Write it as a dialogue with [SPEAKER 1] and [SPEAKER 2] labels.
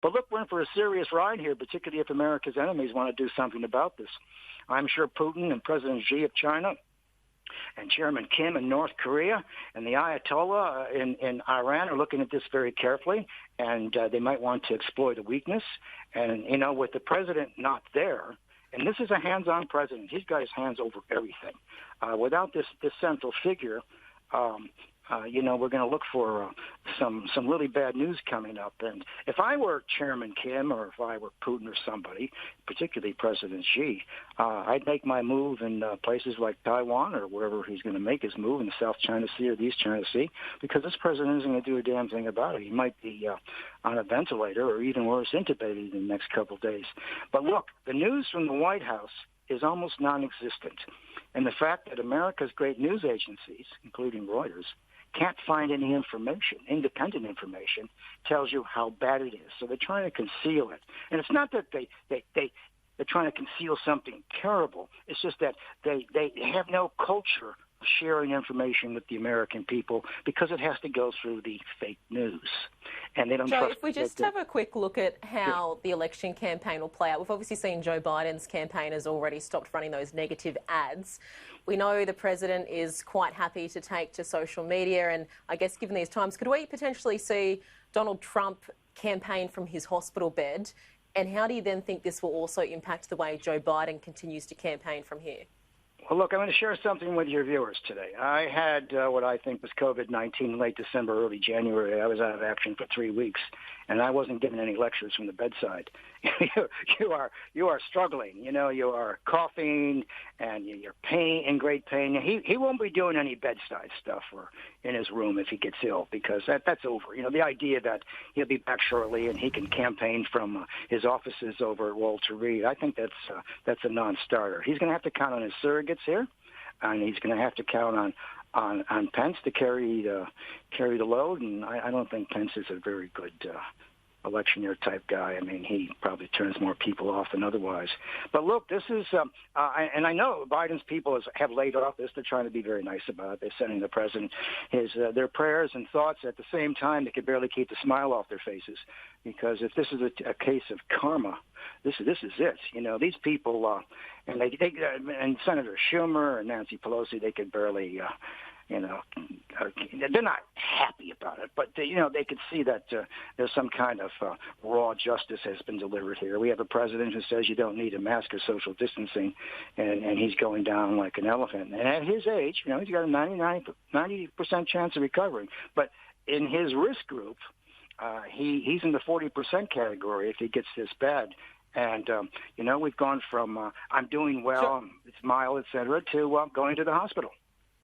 [SPEAKER 1] But look, we're in for a serious ride here, particularly if America's enemies want to do something about this. I'm sure Putin and President Xi of China and Chairman Kim in North Korea and the Ayatollah in Iran are looking at this very carefully, and they might want to exploit a weakness. And, with the president not there, and this is a hands-on president. He's got his hands over everything. Without this central figure, we're going to look for some really bad news coming up. And if I were Chairman Kim or if I were Putin or somebody, particularly President Xi, I'd make my move in places like Taiwan or wherever he's going to make his move in the South China Sea or the East China Sea, because this president isn't going to do a damn thing about it. He might be on a ventilator or even worse, intubated in the next couple of days. But look, the news from the White House is almost non-existent. And the fact that America's great news agencies, including Reuters, can't find any information, independent information, tells you how bad it is. So they're trying to conceal it. And it's not that they're trying to conceal something terrible. It's just that they have no culture of sharing information with the American people because it has to go through the fake news. And they don't
[SPEAKER 2] Joe,
[SPEAKER 1] trust
[SPEAKER 2] if we just have a quick look at how the election campaign will play out, we've obviously seen Joe Biden's campaign has already stopped running those negative ads. We know the president is quite happy to take to social media, and I guess given these times, could we potentially see Donald Trump campaign from his hospital bed? And how do you then think this will also impact the way Joe Biden continues to campaign from here?
[SPEAKER 1] Well, look, I'm going to share something with your viewers today. I had what I think was COVID-19 late December, early January. I was out of action for 3 weeks, and I wasn't giving any lectures from the bedside. you are struggling. You are coughing, and you're in great pain. He won't be doing any bedside stuff or in his room if he gets ill, because that's over. The idea that he'll be back shortly and he can campaign from his offices over at Walter Reed, I think that's a non-starter. He's going to have to count on his surrogates here, and he's going to have to count on Pence to carry the load. And I don't think Pence is a very good electioneer type guy. I mean, he probably turns more people off than otherwise. But look, this is, and I know Biden's people have laid off this. They're trying to be very nice about it. They're sending the president their prayers and thoughts. At the same time, they could barely keep the smile off their faces, because if this is a case of karma, this is it. These people, and and Senator Schumer and Nancy Pelosi, they could barely. They're not happy about it, but they could see that there's some kind of raw justice has been delivered here. We have a president who says you don't need a mask or social distancing, and he's going down like an elephant. And at his age, he's got a 90% chance of recovering. But in his risk group, he's in the 40% category if he gets this bad. And, we've gone from I'm doing well, it's mild, et cetera, to going to the hospital.